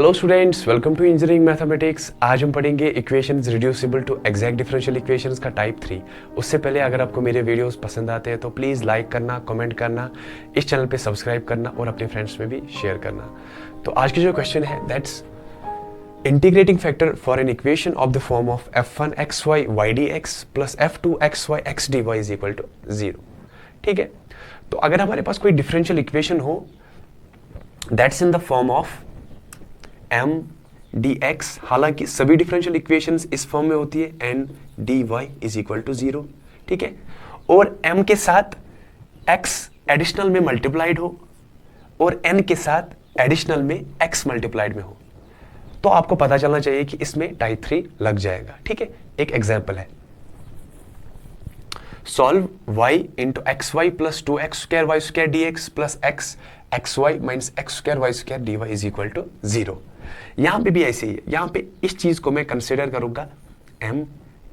Hello students, welcome to engineering mathematics. आज हम पढ़ेंगे equations reducible to exact differential equations का टाइप 3। उससे पहले अगर आपको मेरे वीडियोस पसंद आते हैं तो प्लीज़ लाइक करना, कमेंट करना, इस चैनल पे सब्सक्राइब करना और अपने फ्रेंड्स में भी शेयर करना। तो आज की जो क्वेश्चन है that's integrating factor for an equation of the form of f1xy y dx plus f2xy x dy is equal to 0। ठीक है, तो अगर हमारे पास कोई डिफरेंशियल इक्वेशन हो that's in the form of m dx, हालांकि सभी डिफरेंशियल इक्वेशंस इस फॉर्म में होती है n dy is equal to 0। ठीक है, और m के साथ x एडिशनल में मल्टीप्लाइड हो और n के साथ एडिशनल में x मल्टीप्लाइड में हो, तो आपको पता चलना चाहिए कि इसमें टाइप 3 लग जाएगा। ठीक है, एक एग्जांपल है, solve y into x y plus 2x square y square d x plus x x y minus x square y square d y is equal to 0। यहां पे भी ऐसे ही है, यहां पे इस चीज को मैं कंसिडर करूंगा m,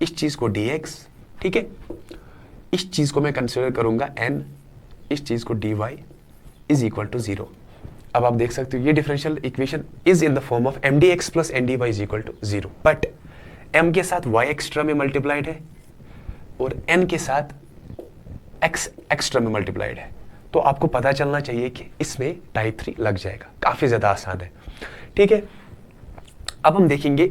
इस चीज को dx, ठीक है, इस चीज को मैं कंसिडर करूंगा n, इस चीज को dy इज इक्वल टू 0। अब आप देख सकते हो ये differential equation is in the form of m dx plus n dy is equal to 0, but m के साथ y एक्स्ट्रा में मल्टीप्लाइड है और n के साथ x एक्स्ट्रा में मल्टीप्लाइड है, तो आपको पता चलना चाहिए कि इसमें टाइप 3 लग जाएगा। काफी ज्यादा आसान है। ठीक है, अब हम देखेंगे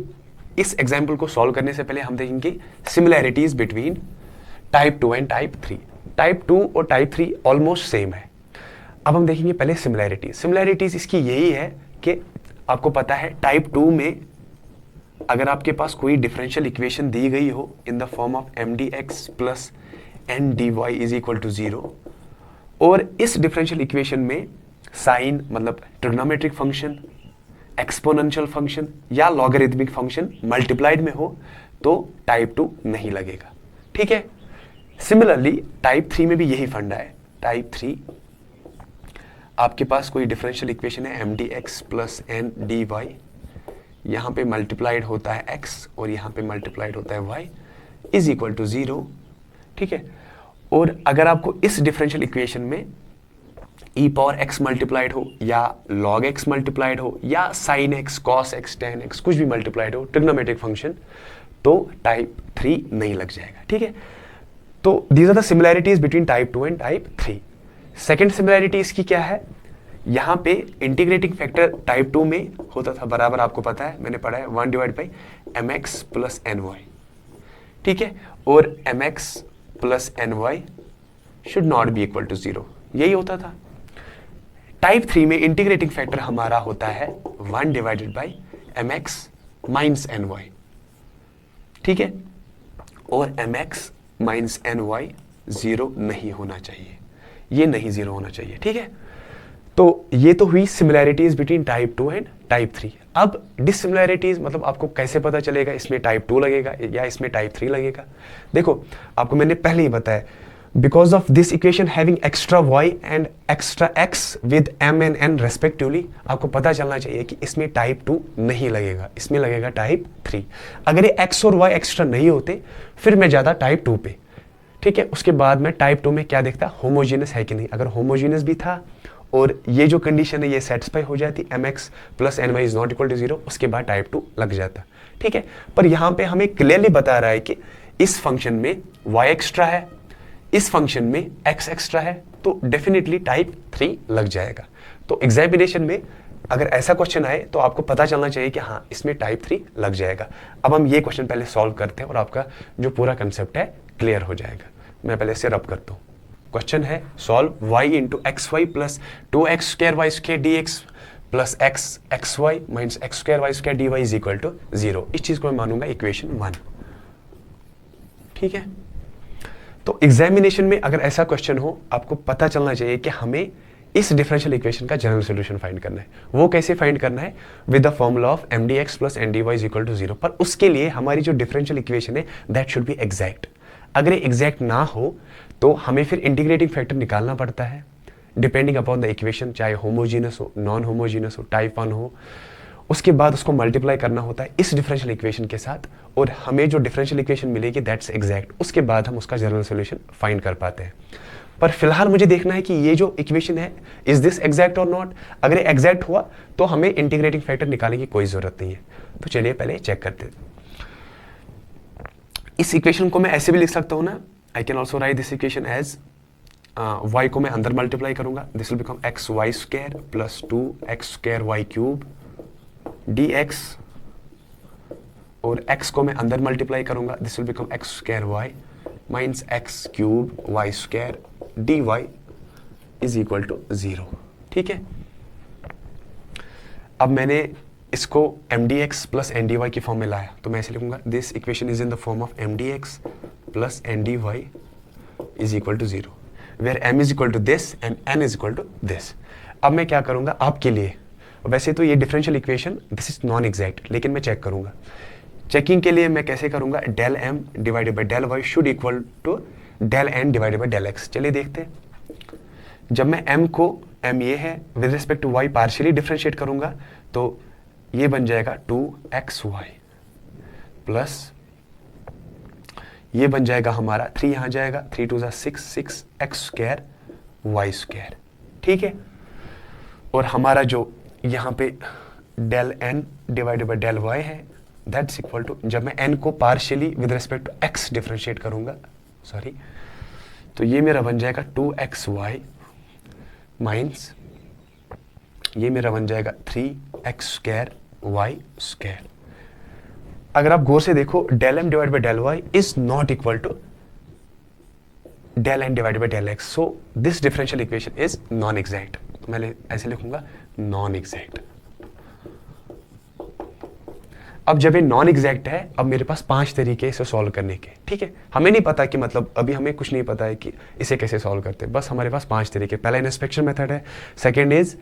इस एग्जाम्पल को सॉल्व करने से पहले हम देखेंगे similarities between type 2 and type 3। Type 2 और टाइप 3 ऑलमोस्ट सेम है। अब हम देखेंगे पहले सिमिलैरिटीज। सिमिलैरिटीज इसकी यही है कि आपको पता है टाइप 2 में अगर आपके पास कोई डिफरेंशियल इक्वेशन दी गई हो in the form of m d x plus n d y is equal to 0 और इस डिफरेंशियल इक्वेशन में साइन मतलब ट्रिग्नोमेट्रिक फंक्शन, एक्सपोनेंशियल फंक्शन या लॉगरिथमिक फंक्शन मल्टीप्लाइड में हो तो टाइप 2 नहीं लगेगा। ठीक है, सिमिलरली टाइप 3 में भी यही फंडा है। टाइप 3 आपके पास कोई डिफरेंशियल इक्वेशन है m d x plus n d y, यहां पे मल्टीप्लाइड होता है x और यहां पे मल्टीप्लाइड होता है y इज इक्वल टू 0। ठीक है, और अगर आपको इस डिफरेंशियल इक्वेशन में e पावर x मल्टीप्लाइड हो या log x मल्टीप्लाइड हो या sin x, cos x, tan x कुछ भी मल्टीप्लाइड हो ट्रिग्नोमेट्रिक फंक्शन, तो टाइप 3 नहीं लग जाएगा। ठीक है, तो these are the similarities between type 2 and type 3। Second similarity इसकी क्या है, यहां पे इंटीग्रेटिंग फैक्टर टाइप 2 में होता था बराबर, आपको पता है मैंने पढ़ा है 1 divide by m x plus n y. ठीक है, और m x plus n y should not be equal to 0, यही होता था। टाइप 3 में इंटीग्रेटिंग फैक्टर हमारा होता है 1 divided by m x minus n y. ठीक है, और m x minus n y 0 नहीं होना चाहिए, ये नहीं 0 होना चाहिए। ठीक है, तो ये तो हुई similarities between type 2 and type 3। अब डिसिमिलैरिटीज मतलब आपको कैसे पता चलेगा इसमें टाइप 2 लगेगा या इसमें टाइप 3 लगेगा। देखो आपको मैंने पहले ही बताया, because of this equation having extra y and extra x with m and n respectively, आपको पता चलना चाहिए कि इसमें टाइप 2 नहीं लगेगा, इसमें लगेगा टाइप 3। अगर ये x और y एक्स्ट्रा नहीं होते फिर मैं जाता टाइप 2 पे। ठीक है, उसके बाद में टाइप 2 में क्या देखता, होमोजीनियस है कि नहीं। अगर होमोजीनियस भी था और ये जो कंडीशन है ये सेटिस्फाई हो जाती m x plus n y is not equal to 0, उसके बाद टाइप 2 लग जाता। ठीक है, पर यहां पे हमें क्लियरली बता रहा है कि इस फंक्शन में y एक्स्ट्रा है, इस फंक्शन में x एक्स्ट्रा है, तो डेफिनेटली टाइप 3 लग जाएगा। तो एग्जामिनेशन में अगर ऐसा क्वेश्चन आए तो आपको पता चलना चाहिए कि हाँ इसमें टाइप 3 लग जाएगा। अब हम ये क्वेश्चन पहले सॉल्व करते हैं और आपका जो पूरा कंसेप्ट है क्लियर हो जाएगा। मैं पहले इसे रब करता हूँ। क्वेश्चन है solve y into x y plus 2x square y square d x plus x x y minus x square y square d y is equal to 0। इस चीज को मैं मानूंगा इक्वेशन 1। ठीक है, तो एग्जामिनेशन में अगर ऐसा क्वेश्चन हो आपको पता चलना चाहिए कि हमें इस डिफरेंशियल इक्वेशन का जनरल सॉल्यूशन फाइंड करना है। वो कैसे फाइंड करना है, with the formula of m d x plus n d y is equal to 0। पर उसके लिए हमारी जो डिफरेंशियल इक्वेशन है दैट शुड बी एग्जैक्ट। अगर ये एग्जैक्ट ना हो तो हमें फिर इंटीग्रेटिंग फैक्टर निकालना पड़ता है डिपेंडिंग अपॉन द इक्वेशन, चाहे होमोजीनस हो, नॉन होमोजीनस हो, टाइप 1 हो। उसके बाद उसको मल्टीप्लाई करना होता है इस डिफरेंशियल इक्वेशन के साथ और हमें जो डिफरेंशियल इक्वेशन मिलेगी दैट्स एग्जैक्ट। उसके बाद हम उसका जनरल सॉल्यूशन फाइंड कर पाते हैं। पर फिलहाल मुझे देखना है कि ये जो इक्वेशन है इज दिस एग्जैक्ट और नॉट। अगर एग्जैक्ट हुआ तो हमें इंटीग्रेटिंग फैक्टर निकालने की कोई जरूरत नहीं है। तो चलिए पहले चेक करते हैं। इस इक्वेशन को मैं ऐसे भी लिख सकता हूं ना, I can also write this equation as y को मैं अंदर मल्टीप्लाई करूंगा, this will become x y square plus 2x square y cube dx, और x को मैं अंदर मल्टीप्लाई करूंगा, this will become x square y minus x cube y square dy is equal to 0। ठीक है, अब मैंने इसको mdx प्लस ndy की फॉर्म में लाया, तो मैं ऐसे लिखूंगा this equation is in the form of mdx plus ndy is equal to 0, where m is equal to this and n is equal to this. अब मैं क्या करूंगा आपके लिए, वैसे तो ये differential equation this is non exact, लेकिन मैं चेक करूंगा। चेकिंग के लिए मैं कैसे करूंगा, del m divided by del y should equal to del n divided by del x। चलिए देखते हैं, जब मैं m को, m ये है, with respect to y partially differentiate करूंगा तो ये बन जाएगा 2xy प्लस ये बन जाएगा हमारा 3 यहां जाएगा, 3 2 6 6x स्क्वायर वाई स्क्वायर। ठीक है, और हमारा जो यहाँ पे del n divided by del y है दैट्स इक्वल टू, जब मैं n को partially with respect to x differentiate करूंगा, सॉरी, तो ये मेरा बन जाएगा 2xy माइनस ये मेरा बन जाएगा 3x स्क्वायर वाई स्क्वायर। अगर आप गौर से देखो, del m divide by del y is not equal to del n divide by del x, so this differential equation is non exact. मैं ऐसे लिखूंगा नॉन एग्जैक्ट। अब जब ये नॉन एग्जैक्ट है, अब मेरे पास 5 तरीके इसे सॉल्व करने के। ठीक है, हमें नहीं पता कि मतलब अभी हमें कुछ नहीं पता है कि इसे कैसे सॉल्व करते हैं, बस हमारे पास 5 तरीके। पहला इंस्पेक्शन मेथड है, second is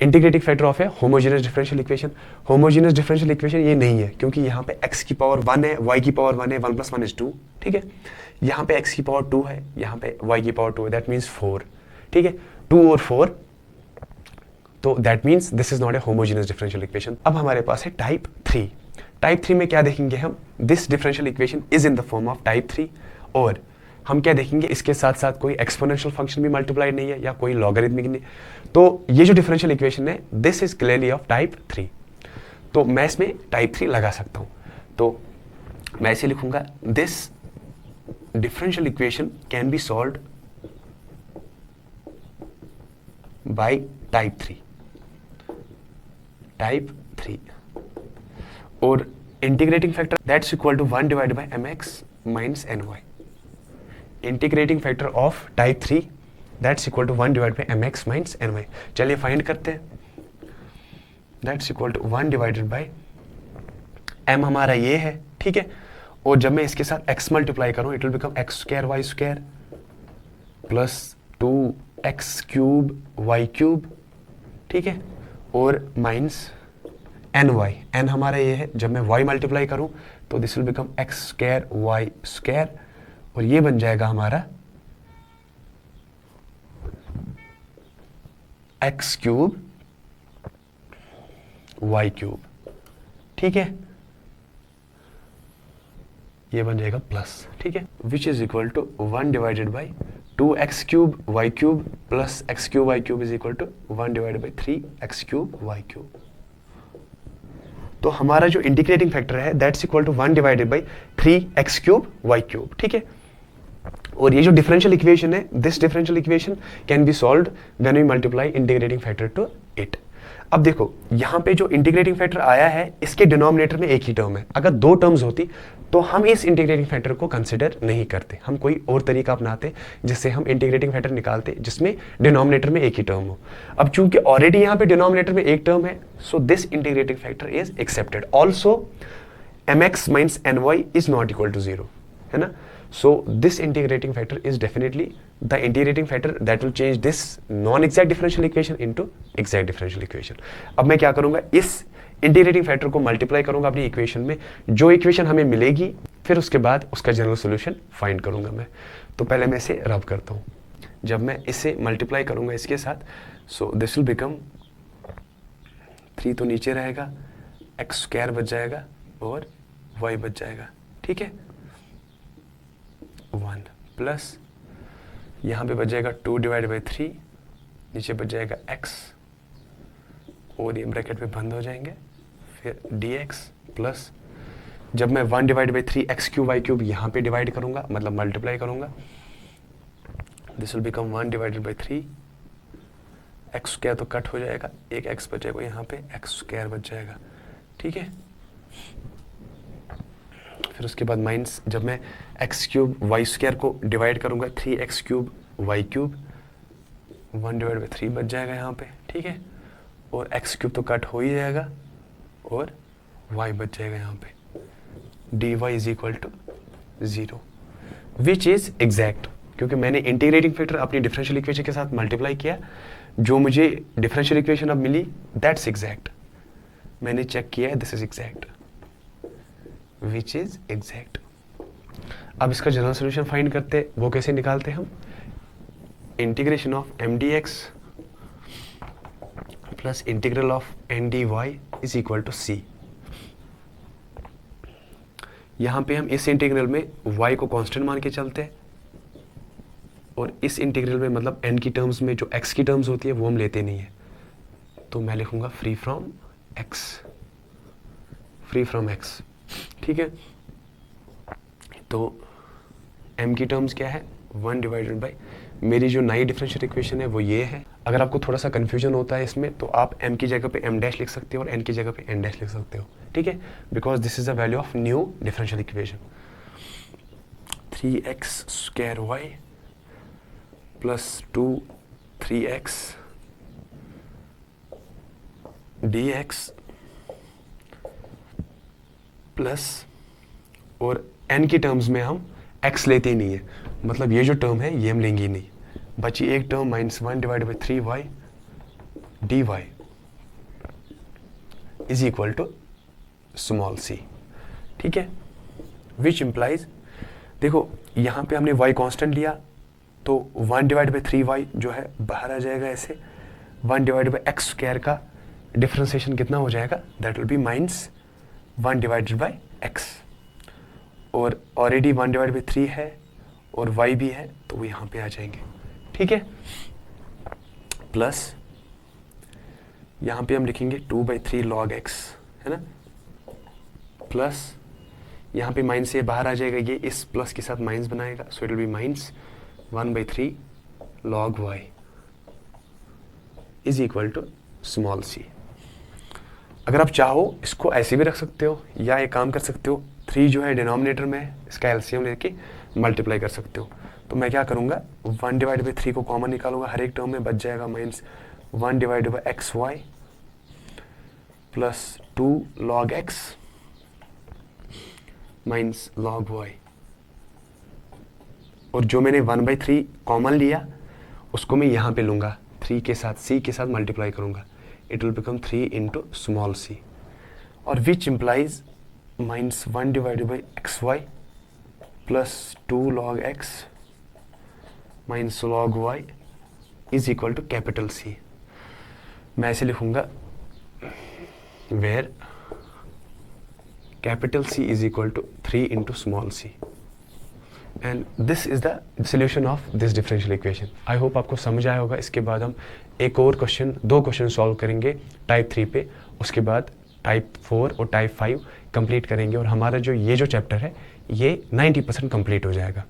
integrating factor of A homogeneous differential equation. Homogeneous differential equation ये नहीं है, क्योंकि यहाँ पे x की पावर 1 है, y की पावर 1 है, 1 + 1 = 2। ठीक है, यहाँ पे x की पावर 2 है, यहाँ पे y की पावर 2 है, दैट मीन्स 4। ठीक है, 2 और 4, तो that means this is not a homogeneous differential equation. अब हमारे पास है टाइप 3। टाइप 3 में क्या देखेंगे हम, this differential equation is in the form of type 3, और हम क्या देखेंगे, इसके साथ साथ कोई एक्सपोनेंशियल फंक्शन भी मल्टीप्लाइड नहीं है या कोई लॉगरिथमिक नहीं। तो ये जो डिफरेंशियल इक्वेशन है this is clearly of type 3, तो मैं इसमें टाइप 3 लगा सकता हूं। तो मैं ऐसे लिखूंगा this differential equation can be solved by type 3, type 3, और integrating factor that's equal to 1 divided by mx minus ny। Integrating factor of type 3 that's equal to 1 divided by mx minus ny। चलिए find करते हैं, that's equal to 1 divided by m हमारा ये है। ठीक है, और जब मैं इसके साथ x मल्टीप्लाई करूं it will become x square y square plus 2x cube y cube. ठीक है, और माइनस ny, n हमारा ये है, जब मैं y मल्टीप्लाई करूं तो this will become x square y square, और ये बन जाएगा हमारा x क्यूब वाई क्यूब। ठीक है, ये बन जाएगा प्लस। ठीक है, which is equal to 1 divided by 2x cube y cube plus x cube y cube is equal to 1 divided by 3x cube y cube. तो हमारा जो इंटीग्रेटिंग फैक्टर है that's equal to 1 divided by 3x cube y cube. ठीक है, और ये जो differential equation है this differential equation can be solved when we multiply integrating factor to it. अब देखो यहाँ पे जो इंटीग्रेटिंग फैक्टर आया है इसके डिनोमिनेटर में एक ही टर्म है, अगर 2 टर्म्स होती तो हम इस इंटीग्रेटिंग फैक्टर को कंसिडर नहीं करते, हम कोई और तरीका अपनाते जिससे हम इंटीग्रेटिंग फैक्टर निकालते जिसमें डिनोमिनेटर में एक ही टर्म हो। अब चूंकि ऑलरेडी यहाँ पे डिनोमिनेटर में एक टर्म है, so this integrating factor is accepted. Also mx minus ny is not equal to 0, है ना। So this integrating factor is definitely the integrating factor that will change this non-exact differential equation into exact differential equation. अब मैं क्या करूंगा, इस integrating factor को multiply करूंगा अपनी इक्वेशन में, जो इक्वेशन हमें मिलेगी फिर उसके बाद उसका जनरल सोल्यूशन फाइंड करूंगा मैं। तो पहले मैं इसे रब करता हूँ, जब मैं इसे मल्टीप्लाई करूंगा इसके साथ, सो दिस विल बिकम 3 तो नीचे रहेगा, एक्स स्क्वायर बच जाएगा और y बच जाएगा। ठीक है, 1 प्लस यहाँ पे बच जाएगा 2 डिवाइड बाई 3, नीचे बच जाएगा x और ये ब्रैकेट में बंद हो जाएंगे, फिर dx प्लस जब मैं 1 divide by 3 x cube y cube यहाँ पे डिवाइड करूँगा, मतलब मल्टीप्लाई करूँगा, this will become 1 divided by 3, x square तो कट हो जाएगा, एक एक्स बचेगा यहाँ पे, एक्स स्क्वायर बच जाएगा, ठीक है। फिर उसके बाद माइनस जब मैं एक्स क्यूब वाई स्क्वायर को डिवाइड करूँगा, 3x cube y cube, 1 divide by 3 बच जाएगा यहाँ पे, ठीक है। और एक्स क्यूब तो कट हो ही जाएगा और y बच जाएगा यहाँ पे, dy is equal to 0 which is exact, क्योंकि मैंने इंटीग्रेटिंग फैक्टर अपनी डिफरेंशियल इक्वेशन के साथ मल्टीप्लाई किया, जो मुझे डिफरेंशियल इक्वेशन अब मिली दैट्स एग्जैक्ट, मैंने चेक किया है, this is exact, which is exact. अब इसका जनरल सोल्यूशन फाइंड करते, वो कैसे निकालते हम, integration of m d x plus integral of n d y is equal to c. यहाँ पे हम इस इंटीग्रल में y को कांस्टेंट मान के चलते हैं और इस इंटीग्रल में मतलब n की टर्म्स में जो x की टर्म्स होती है वो हम लेते नहीं है, तो मैं लिखूंगा फ्री फ्रॉम x, ठीक है। तो m की टर्म्स क्या है, 1 डिवाइडेड बाई, मेरी जो नई डिफरेंशियल इक्वेशन है वो ये है। अगर आपको थोड़ा सा कंफ्यूजन होता है इसमें तो आप m की जगह पे m डैश लिख सकते हो और n की जगह पे n डैश लिख सकते हो, ठीक है, because this is the value of new differential equation. 3x square y plus 2 3x dx plus, और n की टर्म्स में हम x लेते ही नहीं है, मतलब ये जो टर्म है ये हम लेंगे ही नहीं, बची एक term minus 1 divide by 3y dy is equal to small c, ठीक है, विच इम्प्लाइज, देखो यहाँ पे हमने y कांस्टेंट लिया तो 1 डिवाइड बाई 3y जो है बाहर आ जाएगा ऐसे, 1 डिवाइड बाई एक्स स्क्वायर का डिफरेंशिएशन कितना हो जाएगा, that will be minus 1 divided by x, और ऑलरेडी 1 डिवाइड बाई 3 है और y भी है तो वो यहाँ पे आ जाएंगे, ठीक है, प्लस यहाँ पे हम लिखेंगे 2/3 log x, है ना, प्लस यहाँ पे माइनस से बाहर आ जाएगा, ये इस प्लस के साथ माइनस बनाएगा, so it will be minus 1/3 log y is equal to small c। अगर आप चाहो इसको ऐसे भी रख सकते हो या एक काम कर सकते हो, 3 जो है डिनोमिनेटर में, इसका एलसीएम लेके मल्टीप्लाई कर सकते हो। तो मैं क्या करूँगा, 1 डिवाइड बाई 3 को कॉमन निकालूंगा, हर एक टर्म में बच जाएगा minus 1 divide by x y plus 2 log x minus log y, और जो मैंने 1/3 कॉमन लिया उसको मैं यहाँ पे लूँगा, 3 के साथ c के साथ मल्टीप्लाई करूँगा, it will become 3 into small c, और which implies minus 1 divided by x y plus 2 log x minus log y is equal to capital C। मैं ऐसे लिखूंगा where capital C is equal to 3 into small c, and this is the solution of this differential equation. I hope आपको समझ आया होगा। इसके बाद हम एक और क्वेश्चन, 2 क्वेश्चन सॉल्व करेंगे टाइप 3 पे, उसके बाद टाइप 4 और टाइप 5 कंप्लीट करेंगे, और हमारा जो ये जो चैप्टर है ये 90% कंप्लीट हो जाएगा।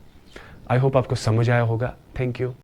आई होप आपको समझ आया होगा। Thank you.